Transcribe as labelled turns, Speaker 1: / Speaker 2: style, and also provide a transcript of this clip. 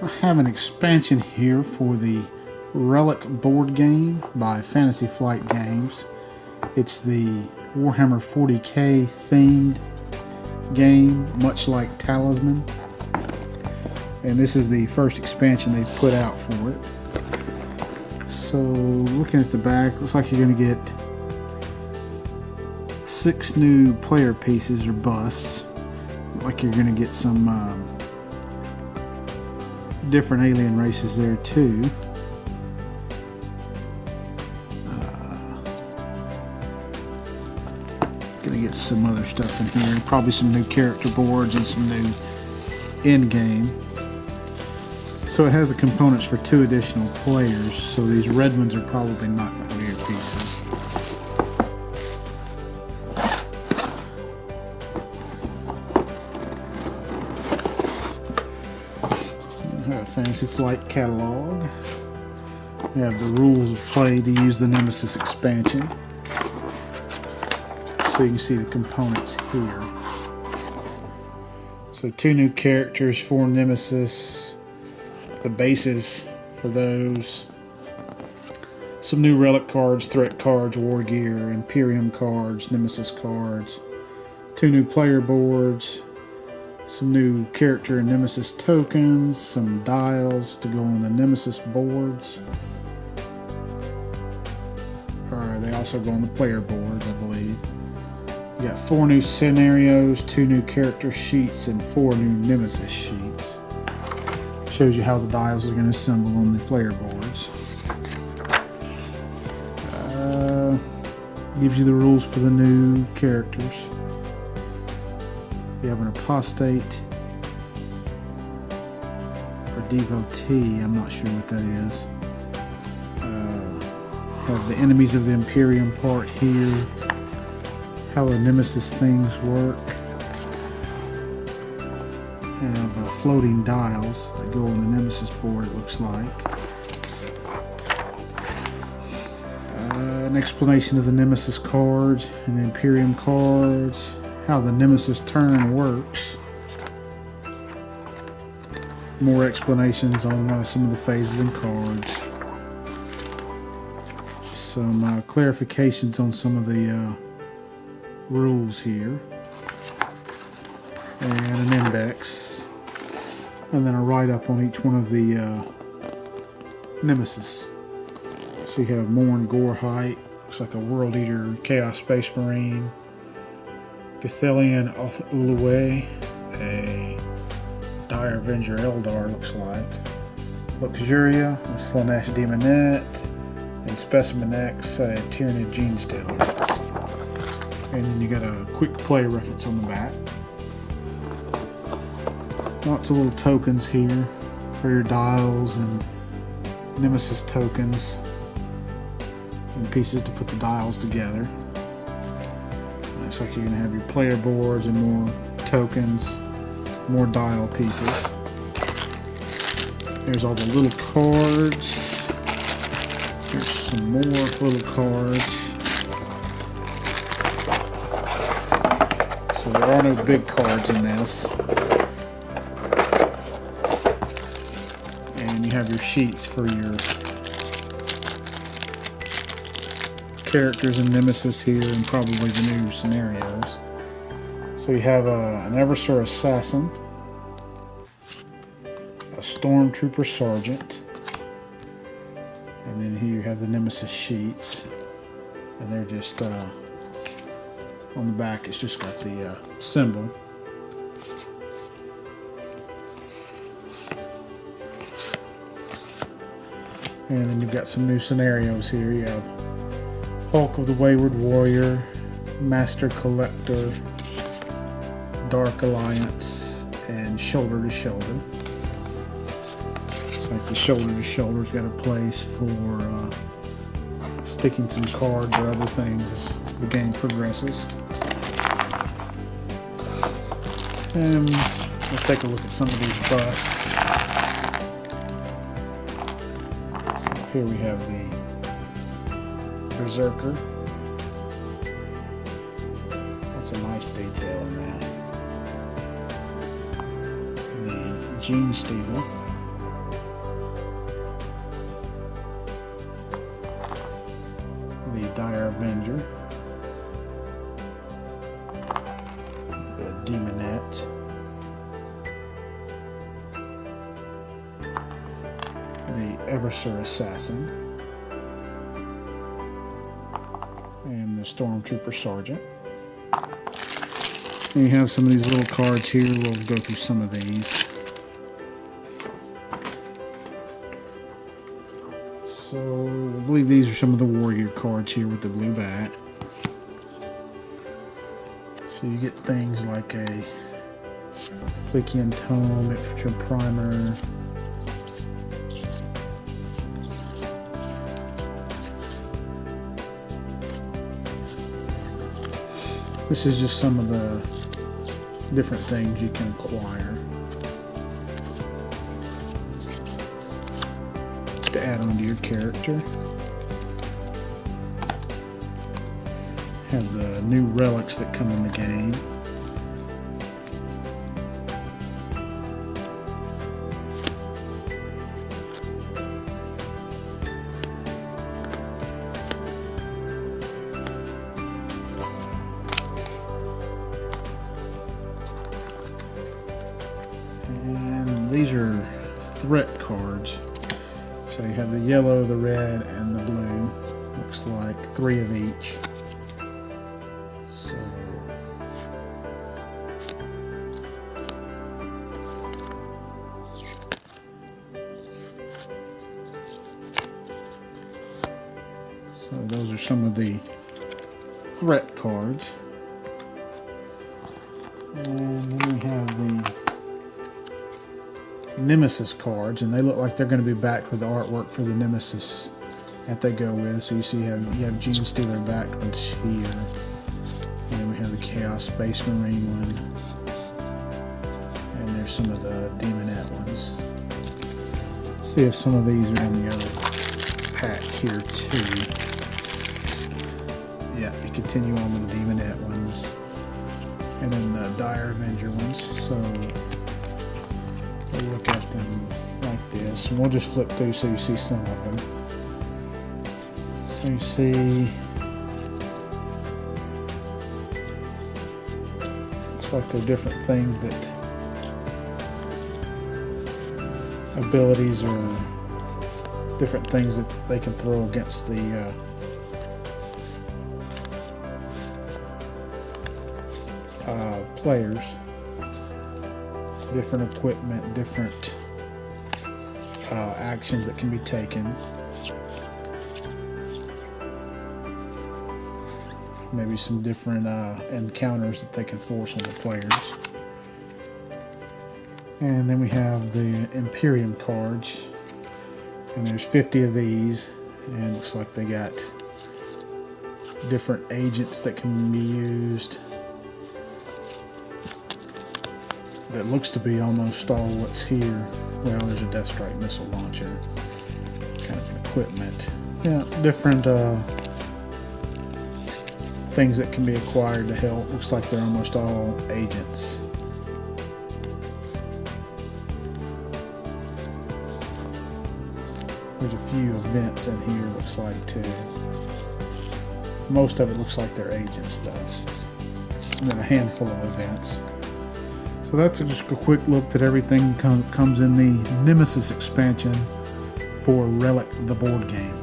Speaker 1: I have an expansion here for the Relic board game by Fantasy Flight Games. It's the Warhammer 40k themed game, much like Talisman. And this is the first expansion they've put out for it. So, looking at the back, looks like you're going to get 6 new player pieces or busts. Looks like you're going to get some different alien races there too. Gonna get some other stuff in here. Probably some new character boards and some new end game. So it has the components for 2 additional players. So these red ones are probably not player pieces. Fantasy Flight catalog. We have the rules of play to use the Nemesis expansion. So you can see the components here. So 2 new characters for Nemesis. The bases for those. Some new Relic cards, Threat cards, War Gear, Imperium cards, Nemesis cards. 2 new player boards. Some new character and Nemesis tokens, some dials to go on the Nemesis boards. Or they also go on the player boards, I believe. You got 4 new scenarios, 2 new character sheets, and 4 new Nemesis sheets. Shows you how the dials are going to assemble on the player boards. Gives you the rules for the new characters. You have an apostate or devotee, I'm not sure what that is. Have the enemies of the Imperium part here, how the Nemesis things work. Have floating dials that go on the Nemesis board, it looks like. An explanation of the Nemesis cards and the Imperium cards. How the Nemesis turn works. More explanations on some of the phases and cards. Some clarifications on some of the rules here. And an index. And then a write-up on each one of the Nemesis. So you have Morn Gorehite. Looks like a World Eater Chaos Space Marine. Gathelian Ulue, a Dire Avenger Eldar looks like. Luxuria, a Slanesh Demonette, and Specimen X, a Tyranid Genestealer. And then you got a quick play reference on the back. Lots of little tokens here for your dials and Nemesis tokens. And pieces to put the dials together. Looks like you're going to have your player boards and more tokens, more dial pieces. There's all the little cards. There's some more little cards. So there are no big cards in this. And you have your sheets for your characters and Nemesis here, and probably the new scenarios. So you have an Eversor Assassin, a Stormtrooper Sergeant, and then here you have the Nemesis sheets, and they're just on the back. It's just got the symbol. And then you've got some new scenarios here. You have Hulk of the Wayward Warrior, Master Collector, Dark Alliance, and Shoulder to Shoulder. Looks like the Shoulder to Shoulder's got a place for sticking some cards or other things as the game progresses. And we'll take a look at some of these busts. So here we have the Berserker. That's a nice detail in that. The Genestealer. the Dire Avenger, the Demonette, the Eversur Assassin, and the Stormtrooper Sergeant. And you have some of these little cards here. We'll go through some of these. So I believe these are some of the warrior cards here with the blue back. So you get things like a Plikian Tome, Infantry Primer, this is just some of the different things you can acquire to add on to your character. Have the new relics that come in the game. And these are threat cards. So you have the yellow, the red, and the blue. Looks like 3 of each. So those are some of the threat cards. And then we have the Nemesis cards, and they look like they're going to be backed with the artwork for the Nemesis that they go with. So you see you have Gene Stealer backed with here. And then we have the Chaos Space Marine one. And there's some of the Demonette ones. Let's see if some of these are in the other pack here too. Yeah, you continue on with the Demonette ones. And then the Dire Avenger ones. So we'll look at them like this. And we'll just flip through so you see some of them. So you see, looks like they're different things that, abilities or different things that they can throw against the players. Different equipment, different actions that can be taken. Maybe some different encounters that they can force on the players. And then we have the Imperium cards. And there's 50 of these. And it looks like they got different agents that can be used. That looks to be almost all what's here. Well, there's a Death Strike missile launcher. Kind of equipment. Yeah, different things that can be acquired to help. Looks like they're almost all agents. There's a few events in here, looks like, too. Most of it looks like they're agents, though. And then a handful of events. So that's just a quick look that everything comes in the Nemesis expansion for Relic, the board game.